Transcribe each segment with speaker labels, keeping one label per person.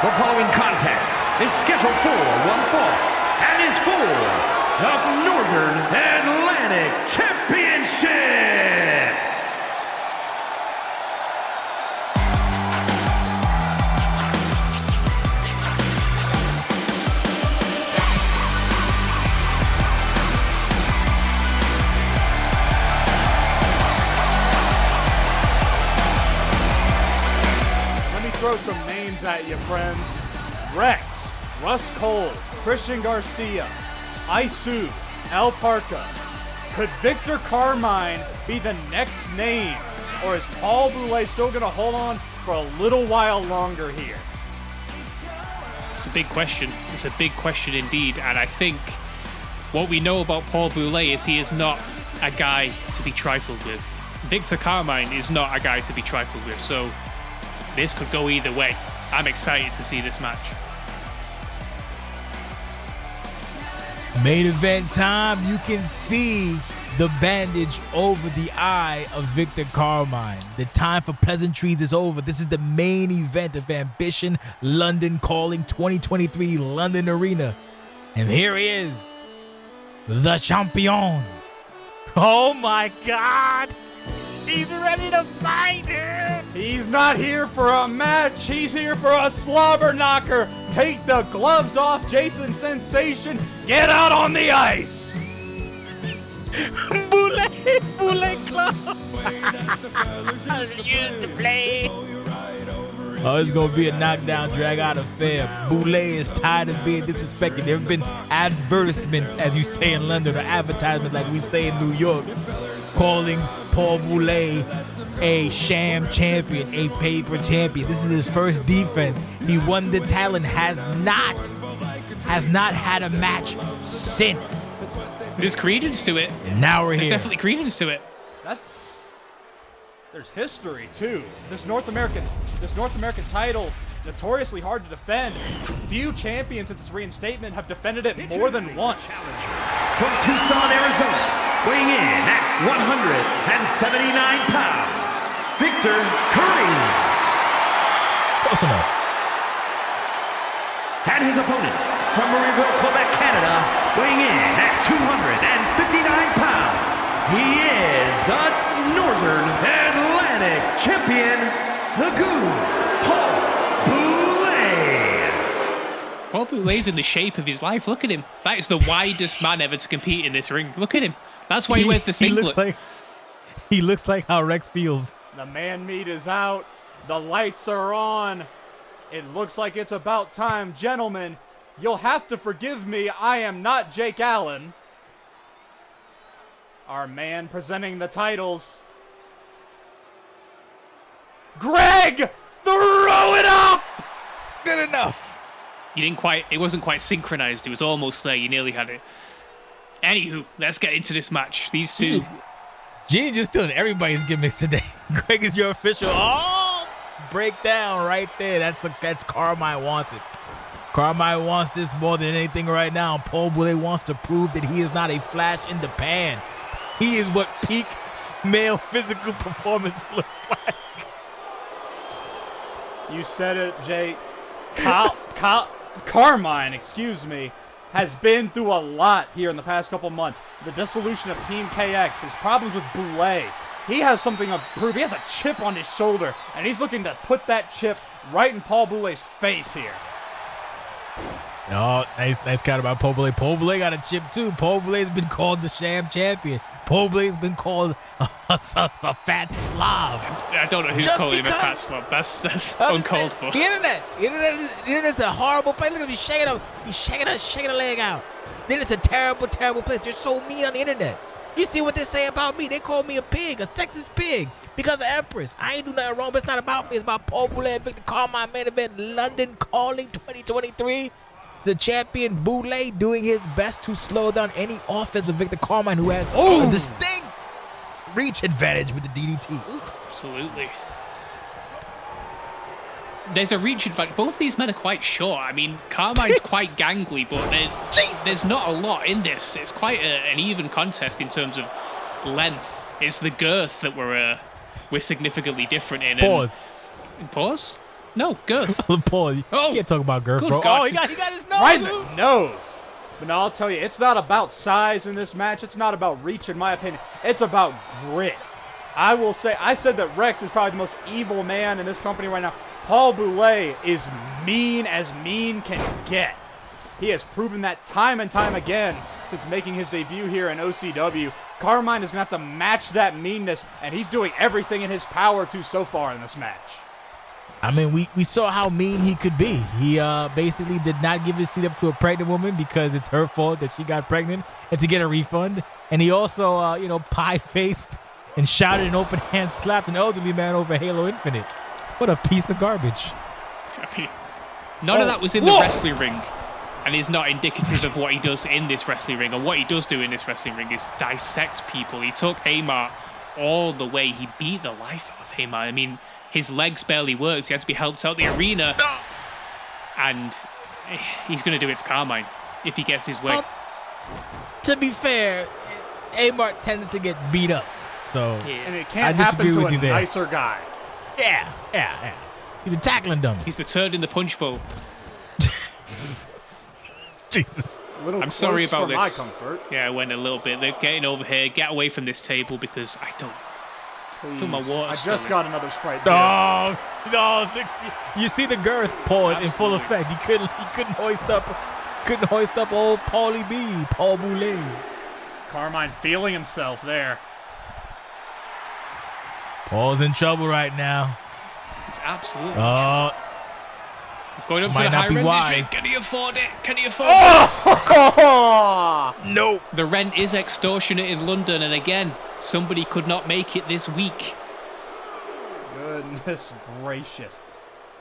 Speaker 1: The following contest is scheduled for one fall and is for the Northern Atlantic Championship.
Speaker 2: Throw some names at you, friends. Rex, Russ Cole, Christian Garcia, Isu, Al Parka. Could Viktor Karmine be the next name? Or is Paul Boulet still going to hold on for a little while longer here?
Speaker 3: It's a big question. It's a big question indeed. And I think what we know about Paul Boulet is he is not a guy to be trifled with. Viktor Karmine is not a guy to be trifled with. So this could go either way. I'm excited to see this match.
Speaker 4: Main event time. You can see the bandage over the eye of Viktor Karmine. The time for pleasantries is over. This is the main event of Ambition London Calling 2023 London Arena. And here he is, the champion. Oh my God. He's ready to fight her.
Speaker 2: He's not here for a match. He's here for a slobber knocker. Take the gloves off, Jason Sensation. Get out on the ice.
Speaker 4: Boulet Club. Used to play. Oh, it's going to be a knockdown, drag-out affair. Boulet is tired of being disrespected. There have been advertisements, as you say in London, or advertisements like we say in New York, calling Paul Boulet a sham champion, a paper champion. This is his first defense. He won the title and has not had a match since.
Speaker 3: There's credence to it.
Speaker 4: And now we're here.
Speaker 3: There's definitely credence to it.
Speaker 2: There's history too. This North American title, notoriously hard to defend. Few champions since its reinstatement have defended it more than once.
Speaker 1: From Tucson, Arizona, weighing in at 179 pounds, Viktor Karmine.
Speaker 4: Close enough.
Speaker 1: And his opponent from Marieville, Quebec, Canada, weighing in at 259 pounds, he is the Northern Atlantic Champion, the Goon, Paul Boulet.
Speaker 3: Paul Boulet's in the shape of his life. Look at him. That is the widest man ever to compete in this ring. Look at him. That's why he wears the singlet.
Speaker 4: He looks like how Rex feels.
Speaker 2: The man meat is out. The lights are on. It looks like it's about time. Gentlemen, you'll have to forgive me. I am not Jake Allen. Our man presenting the titles. Greg, throw it up!
Speaker 4: Good enough.
Speaker 3: It wasn't quite synchronized. It was almost there. You nearly had it. Anywho, let's get into this match. These two.
Speaker 4: Gene just doing everybody's gimmicks today. Greg is your official. Oh, breakdown right there. That's Karmine wants it. Karmine wants this more than anything right now. Paul Boulet wants to prove that he is not a flash in the pan. He is what peak male physical performance looks like.
Speaker 2: You said it, Jay. Karmine, excuse me, has been through a lot here in the past couple months. The dissolution of Team KX, his problems with Boulet. He has something to prove. He has a chip on his shoulder, and he's looking to put that chip right in Paul Boulet's face here.
Speaker 4: Oh, nice count about Paul Boulet. Paul Boulet got a chip too. Paul Boulet's been called the sham champion. Paul Boulet's been called a fat slob.
Speaker 3: I don't know who's calling him a fat slob. That's uncalled for.
Speaker 4: The internet's a horrible place. Look at him, he's shaking a leg out. Then it's a terrible place. They're so mean on the internet. You see what they say about me? They call me a pig, a sexist pig, because of Empress. I ain't do nothing wrong, but it's not about me. It's about Paul Boulet and Viktor Karmine. Main event London Calling 2023. The champion Boulet doing his best to slow down any offense of Viktor Karmine, who has a distinct reach advantage with the DDT.
Speaker 3: Absolutely. There's a reach advantage. Both these men are quite short. I mean, Carmine's quite gangly, but there's not a lot in this. It's quite an even contest in terms of length. It's the girth that we're significantly different in.
Speaker 4: Pause.
Speaker 3: Pause? No, girth.
Speaker 4: Paul, you can't talk about girth,
Speaker 3: good
Speaker 4: bro.
Speaker 3: God.
Speaker 4: Oh, he got his nose.
Speaker 2: Right in
Speaker 4: Luke.
Speaker 2: the nose. But no, I'll tell you, it's not about size in this match. It's not about reach, in my opinion. It's about grit. I will say, I said that Rex is probably the most evil man in this company right now. Paul Boulet is mean as mean can get. He has proven that time and time again since making his debut here in OCW. Karmine is going to have to match that meanness, and he's doing everything in his power to so far in this match.
Speaker 4: I mean, we saw how mean he could be. He basically did not give his seat up to a pregnant woman because it's her fault that she got pregnant and to get a refund. And he also, pie-faced and shouted an open hand, slapped an elderly man over Halo Infinite. What a piece of garbage.
Speaker 3: I mean, none of that was in the wrestling ring, and is not indicative of what he does in this wrestling ring. And what he does do in this wrestling ring is dissect people. He took Hamar all the way. He beat the life out of Hamar. I mean, his legs barely worked. He had to be helped out the arena. And he's going to do it to Karmine if he gets his way.
Speaker 4: Well, to be fair, Amart tends to get beat up. So
Speaker 2: And it can't happen to a nicer guy.
Speaker 4: Yeah. He's a tackling dummy.
Speaker 3: He's the turd in the punch bowl.
Speaker 4: Jesus.
Speaker 3: I'm sorry about this.
Speaker 2: My comfort.
Speaker 3: Yeah, I went a little bit. They're getting over here. Get away from this table because I don't. My water
Speaker 2: I just got another Sprite.
Speaker 4: No. You see the girth, Paul, in full effect. He couldn't hoist up old Paulie B, Paul Boulet.
Speaker 2: Karmine feeling himself there.
Speaker 4: Paul's in trouble right now.
Speaker 3: It's absolutely. He's going up to the high rent district. Can he afford it?
Speaker 4: No.
Speaker 3: The rent is extortionate in London, and again, somebody could not make it this week.
Speaker 2: Goodness gracious.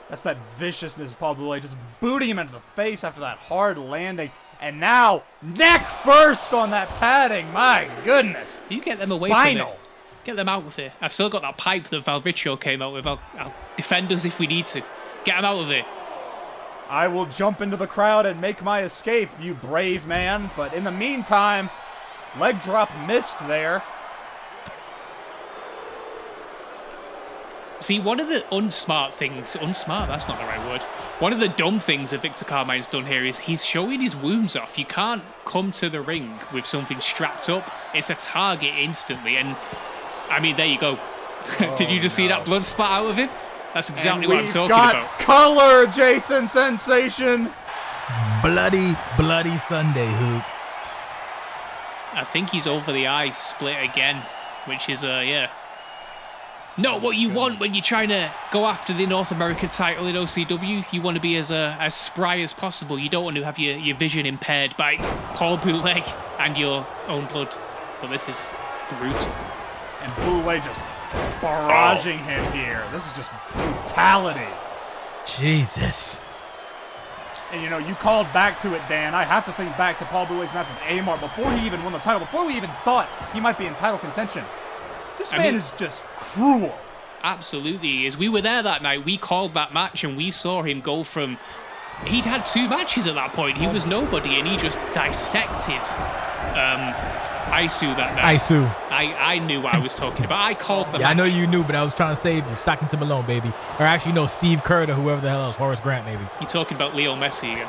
Speaker 2: That's that viciousness of Paul Boulet, just booting him into the face after that hard landing. And now, neck first on that padding. My goodness.
Speaker 3: You get them away from it. Get them out of here. I've still got that pipe that Valviccio came out with. I'll defend us if we need to. Get him out of here.
Speaker 2: I will jump into the crowd and make my escape, you brave man. But in the meantime, leg drop missed there.
Speaker 3: See, one of the that's not the right word. One of the dumb things that Viktor Karmine's done here is he's showing his wounds off. You can't come to the ring with something strapped up. It's a target instantly. And, I mean, there you go. Did you just see that blood spat out of him? That's exactly what I'm talking about.
Speaker 2: Color, Jason Sensation.
Speaker 4: Bloody Sunday, Hoop.
Speaker 3: I think he's over the eye split again, which is, not what you want when you're trying to go after the North American title in OCW. You want to be as spry as possible. You don't want to have your vision impaired by Paul Boulet and your own blood. But this is brutal.
Speaker 2: And Boulet just barraging him here. This is just brutality.
Speaker 4: Jesus.
Speaker 2: And you called back to it, Dan. I have to think back to Paul Boulet's match with Amar before he even won the title, before we even thought he might be in title contention. This man is just cruel.
Speaker 3: Absolutely is. We were there that night. We called that match, and we saw him go from... He'd had 2 matches at that point. He was nobody, and he just dissected Isu that night.
Speaker 4: Isu.
Speaker 3: I knew what I was talking about. I called the match.
Speaker 4: I know you knew, but I was trying to save you. Stockton Malone, baby. Or actually, no, Steve Kerr or whoever the hell else. Horace Grant, maybe.
Speaker 3: You're talking about Leo Messi again.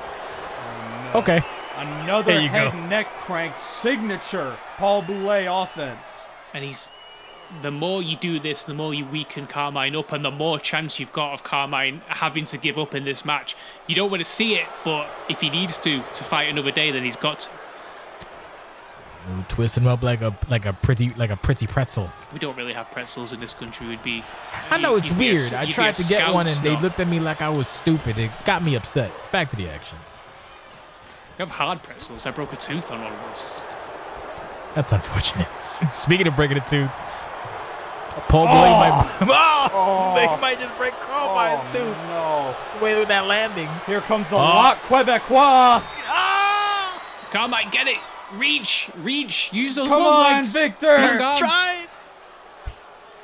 Speaker 2: No.
Speaker 4: Okay.
Speaker 2: Another head neck crank signature Paul Boulet offense.
Speaker 3: And the more you do this, the more you weaken Karmine up, and the more chance you've got of Karmine having to give up in this match. You don't want to see it, but if he needs to fight another day, then he's got to.
Speaker 4: Ooh, twist him up like a pretty pretzel.
Speaker 3: We don't really have pretzels in this country. Would be.
Speaker 4: I know it's weird. I tried to get one, and they looked at me like I was stupid. It got me upset. Back to the action.
Speaker 3: We have hard pretzels. I broke a tooth on one of those.
Speaker 4: That's unfortunate. Speaking of breaking a tooth, Paul Boulet might just break Karmine's tooth.
Speaker 2: No.
Speaker 4: Wait with that landing.
Speaker 2: Here comes the lock Quebecois.
Speaker 3: Karmine, get it. Reach. Use those
Speaker 2: Come on,
Speaker 3: legs.
Speaker 2: Victor.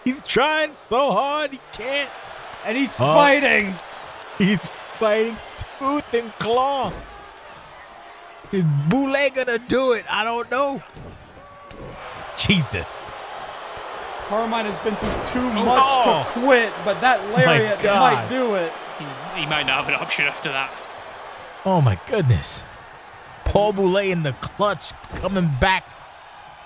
Speaker 4: He's trying so hard he can't.
Speaker 2: And he's fighting.
Speaker 4: He's fighting tooth and claw. Is Boulet gonna do it? I don't know. Jesus.
Speaker 2: Karmine has been through too much to quit, but that lariat might do it.
Speaker 3: He might not have an option after that.
Speaker 4: Oh my goodness. Paul Boulet in the clutch, coming back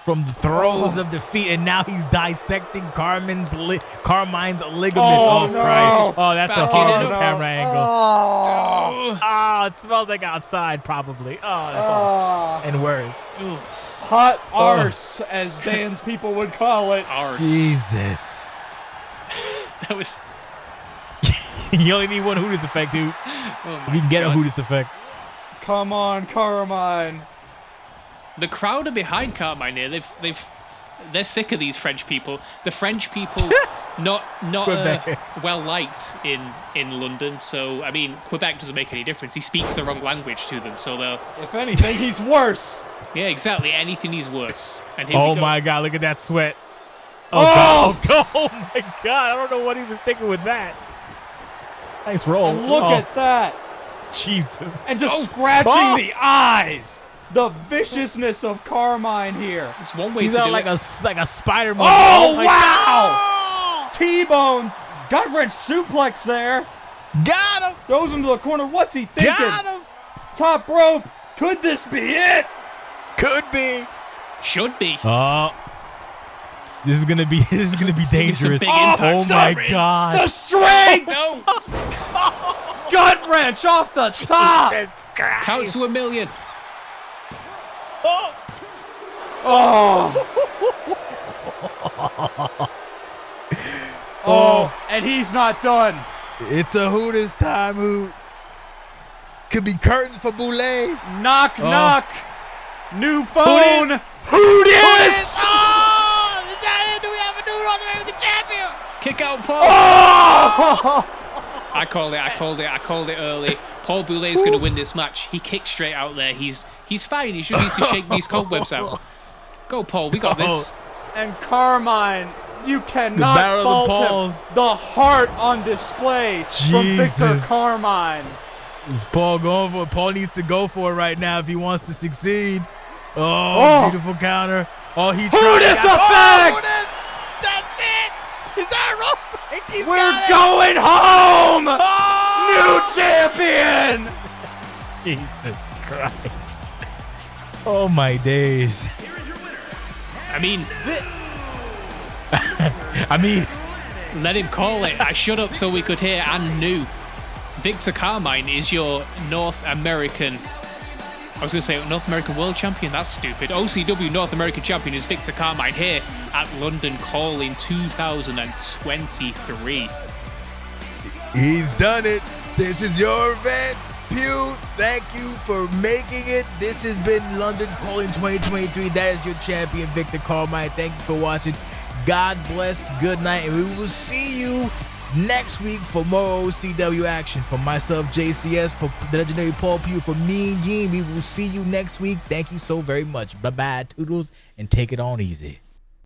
Speaker 4: from the throes of defeat, and now he's dissecting Carmine's ligaments. Oh,
Speaker 2: no.
Speaker 4: Christ. Oh, that's a
Speaker 3: Back
Speaker 4: horrible
Speaker 3: in.
Speaker 4: camera angle. Oh, it smells like outside, probably. Oh, that's awful. And worse.
Speaker 3: Ooh,
Speaker 2: Hot arse, as Dan's people would call it.
Speaker 3: ours.
Speaker 4: Jesus.
Speaker 3: That was.
Speaker 4: You only need one Hooters effect, dude.
Speaker 3: Oh
Speaker 4: If you can get a
Speaker 3: God.
Speaker 4: Hooters effect.
Speaker 2: Come on, Carmine.
Speaker 3: The crowd are behind Carmine here. They're sick of these French people. The French people not
Speaker 4: Quebec.
Speaker 3: well liked in London. So I mean, Quebec doesn't make any difference. He speaks the wrong language to them. So they'll
Speaker 2: If anything, he's worse.
Speaker 3: yeah, exactly. Anything is worse. And here we
Speaker 4: Oh
Speaker 3: go.
Speaker 4: my God! Look at that sweat. Oh,
Speaker 2: Oh!
Speaker 4: God! Oh my God! I don't know what he was thinking with that. Nice roll.
Speaker 2: And look
Speaker 4: Oh,
Speaker 2: at that.
Speaker 4: Jesus.
Speaker 2: And just scratching
Speaker 4: Oh!
Speaker 2: the eyes. The viciousness of Carmine here.
Speaker 3: It's one way
Speaker 4: He's
Speaker 3: to
Speaker 4: out
Speaker 3: do
Speaker 4: like
Speaker 3: it.
Speaker 4: a spider monkey.
Speaker 2: Oh,
Speaker 4: my
Speaker 2: wow!
Speaker 4: God.
Speaker 2: T-bone. Gut wrench suplex there.
Speaker 4: Got him!
Speaker 2: Goes into the corner. What's he thinking?
Speaker 4: Got him!
Speaker 2: Top rope. Could this be it?
Speaker 4: Could be.
Speaker 3: Should be.
Speaker 4: Oh. This is gonna be
Speaker 3: gonna be some
Speaker 4: dangerous.
Speaker 3: big impact.
Speaker 4: Oh my
Speaker 3: Stop it.
Speaker 4: God.
Speaker 2: The strength.
Speaker 3: No.
Speaker 2: Gut wrench off the top.
Speaker 4: Jesus Christ.
Speaker 3: Count to 1,000,000.
Speaker 4: Oh.
Speaker 2: Oh, and he's not done.
Speaker 4: It's a Hooters time, Hoot. Could be curtains for Boulet.
Speaker 2: Knock, knock. New phone.
Speaker 4: Hooters.
Speaker 2: Hooters.
Speaker 4: Oh! Is that it? Do we have a new North American champion?
Speaker 3: Kick out Paul.
Speaker 2: Oh!
Speaker 3: I called it early. Paul Boulet is going to win this match. He kicked straight out there. He's fine. He should need to shake these cobwebs out. Go, Paul. We got this.
Speaker 2: And Carmine, you
Speaker 4: barrel
Speaker 2: cannot
Speaker 4: of
Speaker 2: fault
Speaker 4: Paul's.
Speaker 2: him. The heart on display from Viktor
Speaker 4: Jesus.
Speaker 2: Karmine.
Speaker 4: Is Paul going for it? Paul needs to go for it right now if he wants to succeed. Oh, beautiful counter. Oh, he tried.
Speaker 2: Hooters effect!
Speaker 4: Hooters! That's it! Is that a rope break? He's
Speaker 2: We're
Speaker 4: got it!
Speaker 2: going home!
Speaker 4: Oh!
Speaker 2: New champion!
Speaker 4: Jesus Christ. Oh, my days.
Speaker 3: I mean,
Speaker 4: I mean,
Speaker 3: let him call it. I shut up so we could hear and knew. Victor Carmine is your North American. I was going to say North American World Champion. That's stupid. OCW North American Champion is Victor Carmine here at London Calling 2023.
Speaker 4: he's done it. This is your event. Pew, thank you for making it. This has been London Calling 2023. That is your champion, Victor Karmine. Thank you for watching. God bless. Good night. And we will see you next week for more OCW action. For myself, JCS, for the legendary Paul Pugh, for me and Yeen, we will see you next week. Thank you so very much. Bye-bye, Toodles, and take it on easy.